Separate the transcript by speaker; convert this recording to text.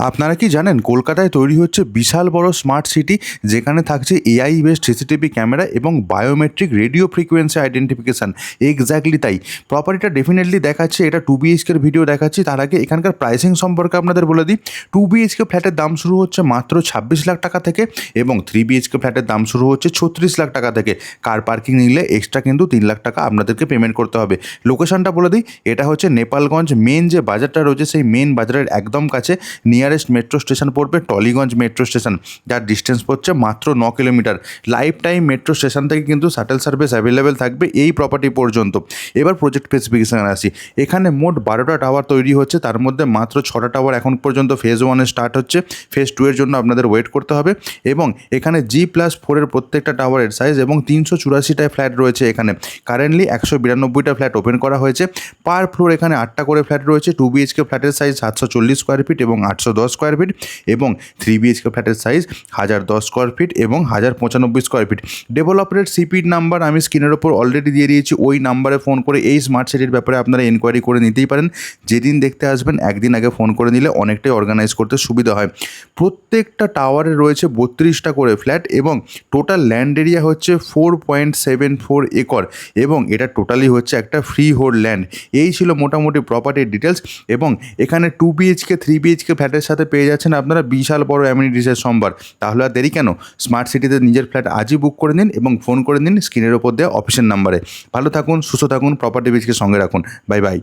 Speaker 1: আপনারা কি জানেন কলকাতায় তৈরি হচ্ছে বিশাল বড় স্মার্ট সিটি, যেখানে থাকছে এআই বেসড সিসিটিভি ক্যামেরা এবং biometric radio frequency identification. Exactly তাই। প্রপার্টিটা ডেফিনেটলি দেখাচ্ছে, এটা 2 BHKর ভিডিও দেখাচ্ছি। তার আগে এখানকার প্রাইসিং সম্পর্কে আপনাদের বলে দিই। 2 BHK ফ্ল্যাটের দাম শুরু হচ্ছে মাত্র 26 লাখ টাকা থেকে এবং 3 BHK ফ্ল্যাটের দাম শুরু হচ্ছে 36 লাখ টাকা থেকে। কার পার্কিং নিলে এক্সট্রা কিন্তু 3 লাখ টাকা আপনাদেরকে পেমেন্ট করতে হবে। লোকেশনটা বলে দিই, এটা হচ্ছে নেপালগঞ্জ মেন যে বাজারটা রয়েছে, সেই মেন বাজারের একদম কাছে। নিয়ারেস্ট মেট্রো স্টেশন পড়বে টলিগঞ্জ মেট্রো স্টেশন, যার ডিস্টেন্স পড়ছে মাত্র 9 kilometre. Life time metro station থেকে কিন্তু শাটেল সার্ভিস অ্যাভেলেবেল থাকবে এই প্রপার্টি পর্যন্ত। এবার প্রজেক্ট স্পেসিফিকেশান আসি। এখানে মোট 12টা টাওয়ার তৈরি হচ্ছে, তার মধ্যে মাত্র 6টা টাওয়ার এখন পর্যন্ত ফেজ 1-এ স্টার্ট হচ্ছে। ফেজ 2-এর জন্য আপনাদের ওয়েট করতে হবে। এবং এখানে G+4-এর প্রত্যেকটা টাওয়ারের সাইজ এবং 384টা ফ্ল্যাট রয়েছে এখানে। কারেন্টলি 192টা ফ্ল্যাট ওপেন করা হয়েছে। পার ফ্লোর এখানে 8টা করে ফ্ল্যাট রয়েছে। 2 BHK ফ্ল্যাটের সাইজ 740 স্কোয়ার ফিট এবং 810 স্কোয়ার ফিট, এবং 3 BHK ফ্ল্যাটের সাইজ 1010 স্কোয়ার ফিট এবং 1095 স্কোয়ার ফিট। ডেভেলপারের সিপির নাম্বার আমি স্ক্রিনের ওপর অলরেডি দিয়ে দিয়েছি। ওই নাম্বারে ফোন করে এই স্মার্ট সিটির ব্যাপারে আপনারা এনকোয়ারি করে নিতেই পারেন। যেদিন দেখতে আসবেন একদিন আগে ফোন করে নিলে অনেকটাই অর্গানাইজ করতে সুবিধা হয়। প্রত্যেকটা টাওয়ারে রয়েছে 32টা করে ফ্ল্যাট এবং টোটাল ল্যান্ড এরিয়া হচ্ছে 4.74 একর, এবং এটা টোটালি হচ্ছে একটা ফ্রি হোল্ড ল্যান্ড। এই ছিল মোটামুটি প্রপার্টির ডিটেলস। এবং এখানে 2 BHK 3 BHK ফ্ল্যাটের সাথে পেয়ে যাচ্ছেন আপনারা বিশাল বড় অ্যামিনিটিসের সম্ভার। তাহলে আর দেরি কেন, স্মার্ট সিটিতে নিজের ফ্ল্যাট আজই বুক করে নিন এবং ফোন করে নিন স্ক্রিনের ওপর দেওয়া অফিসের নাম্বারে। ভালো থাকুন, সুস্থ থাকুন, প্রপার্টি বিজকে সঙ্গে রাখুন। Bye bye.